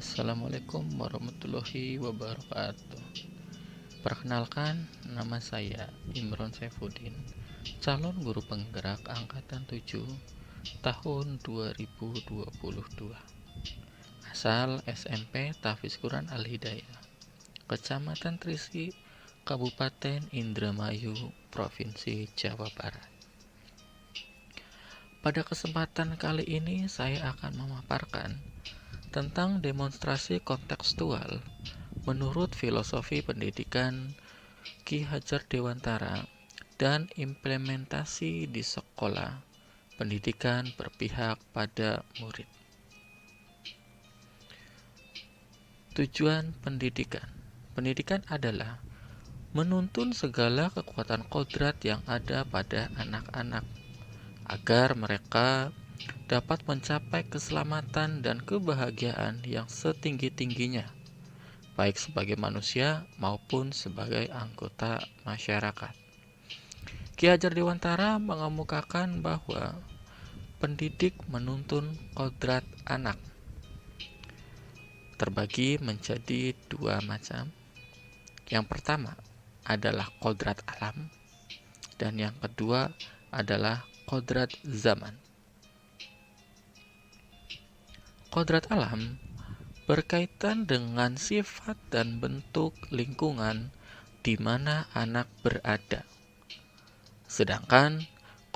Assalamualaikum warahmatullahi wabarakatuh. Perkenalkan, nama saya Imron Saifuddin, calon guru penggerak angkatan 7 tahun 2022. Asal SMP Tafiz Quran Al Hidayah, Kecamatan Trisi, Kabupaten Indramayu, Provinsi Jawa Barat. Pada kesempatan kali ini saya akan memaparkan tentang demonstrasi kontekstual menurut filosofi pendidikan Ki Hajar Dewantara dan implementasi di sekolah pendidikan berpihak pada murid. Tujuan pendidikan. Pendidikan adalah menuntun segala kekuatan kodrat yang ada pada anak-anak agar mereka dapat mencapai keselamatan dan kebahagiaan yang setinggi-tingginya, baik sebagai manusia maupun sebagai anggota masyarakat. Ki Hajar Dewantara mengemukakan bahwa pendidik menuntun kodrat anak terbagi menjadi dua macam. Yang pertama adalah kodrat alam dan yang kedua adalah kodrat zaman. Kodrat alam berkaitan dengan sifat dan bentuk lingkungan di mana anak berada. Sedangkan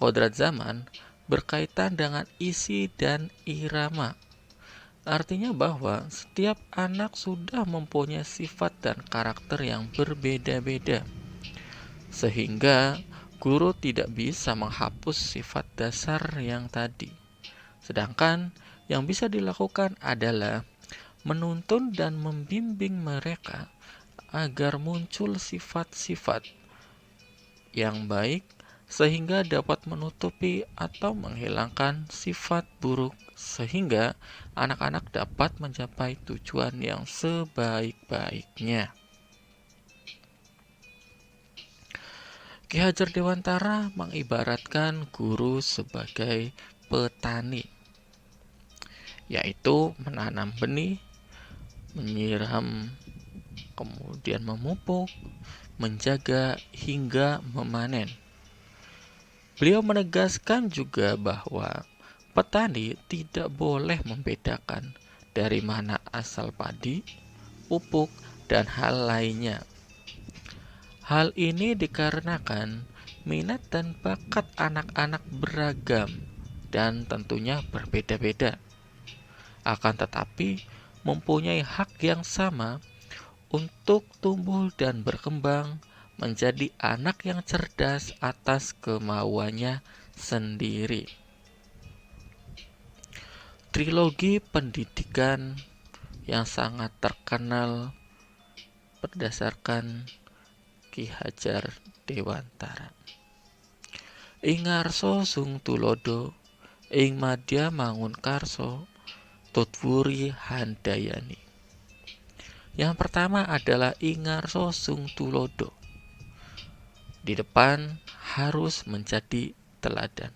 kodrat zaman berkaitan dengan isi dan irama. Artinya bahwa setiap anak sudah mempunyai sifat dan karakter yang berbeda-beda, sehingga guru tidak bisa menghapus sifat dasar yang tadi. Sedangkan yang bisa dilakukan adalah menuntun dan membimbing mereka agar muncul sifat-sifat yang baik sehingga dapat menutupi atau menghilangkan sifat buruk sehingga anak-anak dapat mencapai tujuan yang sebaik-baiknya. Ki Hajar Dewantara mengibaratkan guru sebagai petani, yaitu menanam benih, menyiram, kemudian memupuk, menjaga hingga memanen. Beliau menegaskan juga bahwa petani tidak boleh membedakan dari mana asal padi, pupuk, dan hal lainnya. Hal ini dikarenakan minat dan bakat anak-anak beragam dan tentunya berbeda-beda. Akan tetapi mempunyai hak yang sama untuk tumbuh dan berkembang menjadi anak yang cerdas atas kemauannya sendiri. Trilogi pendidikan yang sangat terkenal berdasarkan Ki Hajar Dewantara. Ing ngarsa sung tulodo, ing madya mangun karso, tutwuri handayani. Yang pertama adalah ing ngarsa sung tulodo. Di depan harus menjadi teladan.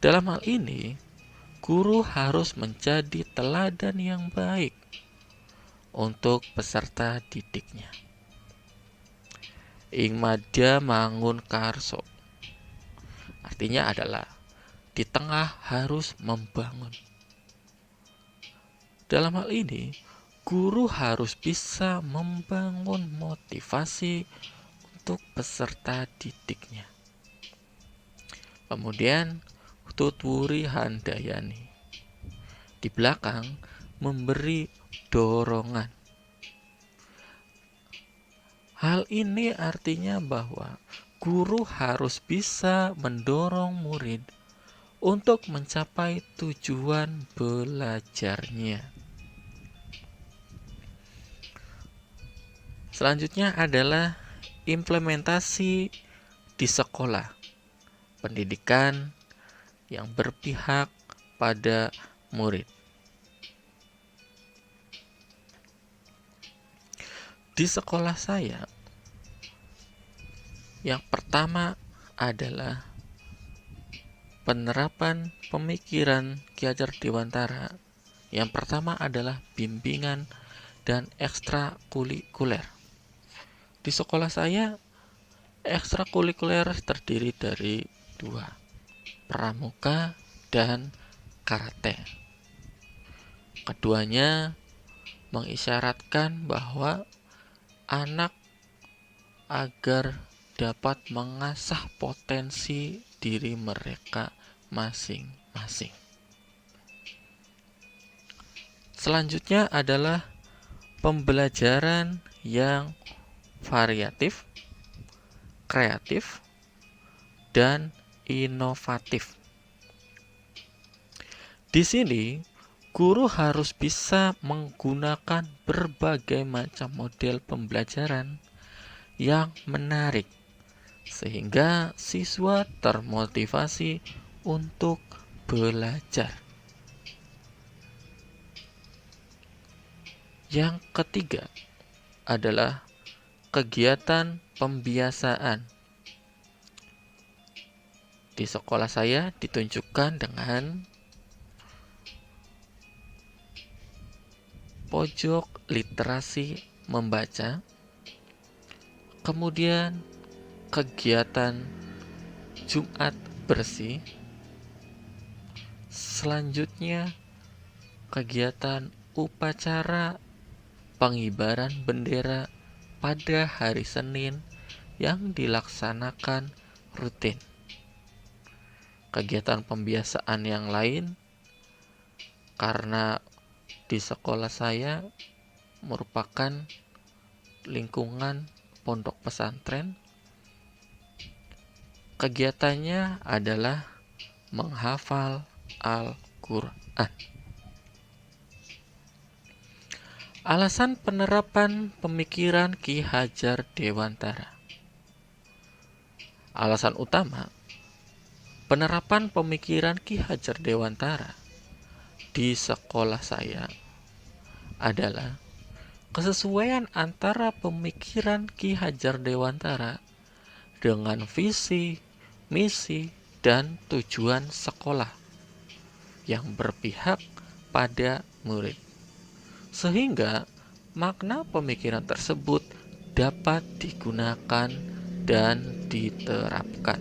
Dalam hal ini, guru harus menjadi teladan yang baik untuk peserta didiknya. Ing madya mangun karso, artinya adalah di tengah harus membangun. Dalam hal ini, guru harus bisa membangun motivasi untuk peserta didiknya. Kemudian tutwuri handayani, di belakang memberi dorongan. Hal ini artinya bahwa guru harus bisa mendorong murid untuk mencapai tujuan belajarnya. Selanjutnya adalah implementasi di sekolah pendidikan yang berpihak pada murid. Di sekolah saya, yang pertama adalah penerapan pemikiran Ki Hajar Dewantara Yang pertama adalah bimbingan dan ekstrakurikuler. Di sekolah saya, ekstrakurikuler terdiri dari dua, pramuka dan karate. Keduanya mengisyaratkan bahwa anak agar dapat mengasah potensi diri mereka masing-masing. Selanjutnya adalah pembelajaran yang variatif, kreatif, dan inovatif. Di sini, guru harus bisa menggunakan berbagai macam model pembelajaran yang menarik, sehingga siswa termotivasi untuk belajar. Yang ketiga adalah kegiatan pembiasaan. Di sekolah saya ditunjukkan dengan pojok literasi membaca, kemudian kegiatan Jumat bersih, selanjutnya kegiatan upacara pengibaran bendera pada hari Senin yang dilaksanakan rutin. Kegiatan pembiasaan yang lain, karena di sekolah saya merupakan lingkungan pondok pesantren, kegiatannya adalah menghafal Al-Quran. Alasan penerapan pemikiran Ki Hajar Dewantara. Alasan utama penerapan pemikiran Ki Hajar Dewantara di sekolah saya adalah kesesuaian antara pemikiran Ki Hajar Dewantara dengan visi, misi, dan tujuan sekolah yang berpihak pada murid, sehingga makna pemikiran tersebut dapat digunakan dan diterapkan.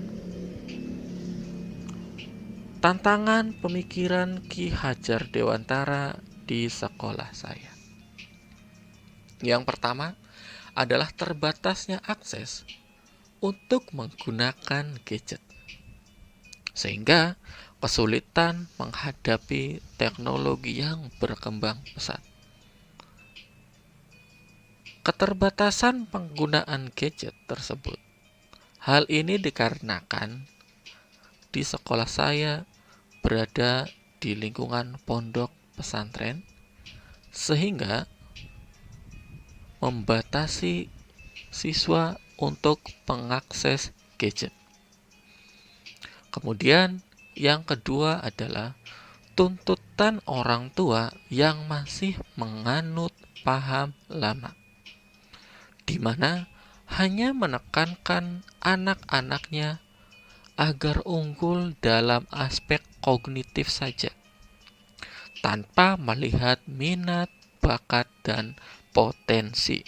Tantangan pemikiran Ki Hajar Dewantara di sekolah saya. Yang pertama adalah terbatasnya akses untuk menggunakan gadget, sehingga kesulitan menghadapi teknologi yang berkembang pesat. Keterbatasan penggunaan gadget tersebut. Hal ini dikarenakan di sekolah saya berada di lingkungan pondok pesantren, sehingga membatasi siswa untuk mengakses gadget. Kemudian yang kedua adalah tuntutan orang tua yang masih menganut paham lama, di mana hanya menekankan anak-anaknya agar unggul dalam aspek kognitif saja, tanpa melihat minat, bakat, dan potensi.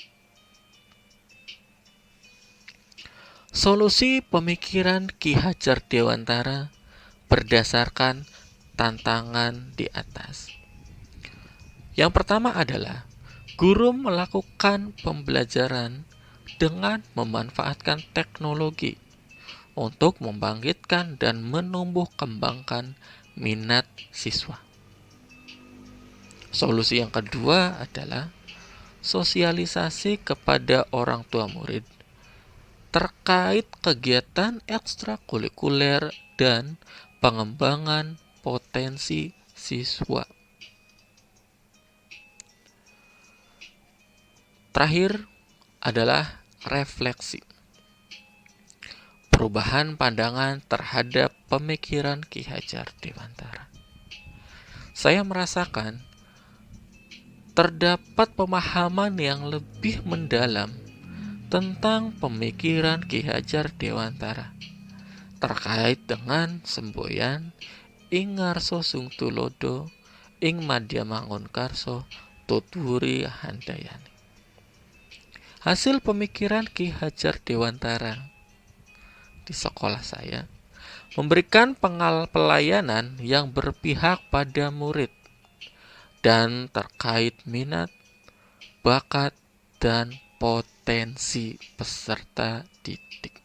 Solusi pemikiran Ki Hajar Dewantara berdasarkan tantangan di atas. Yang pertama adalah guru melakukan pembelajaran dengan memanfaatkan teknologi untuk membangkitkan dan menumbuh kembangkan minat siswa. Solusi yang kedua adalah sosialisasi kepada orang tua murid terkait kegiatan ekstrakurikuler dan pengembangan potensi siswa. Terakhir adalah refleksi. Perubahan pandangan terhadap pemikiran Ki Hajar Dewantara. Saya merasakan terdapat pemahaman yang lebih mendalam tentang pemikiran Ki Hajar Dewantara terkait dengan semboyan Ingarso Sungtulodo ing Madya Mangunkarso tutwuri handayani. Hasil pemikiran Ki Hajar Dewantara di sekolah saya memberikan pelayanan yang berpihak pada murid dan terkait minat, bakat, dan potensi peserta didik.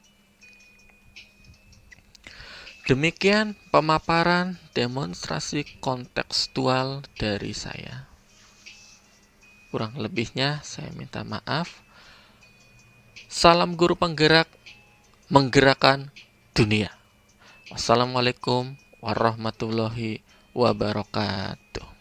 Demikian pemaparan demonstrasi kontekstual dari saya. Kurang lebihnya saya minta maaf. Salam guru penggerak, menggerakkan dunia. Wassalamualaikum warahmatullahi wabarakatuh.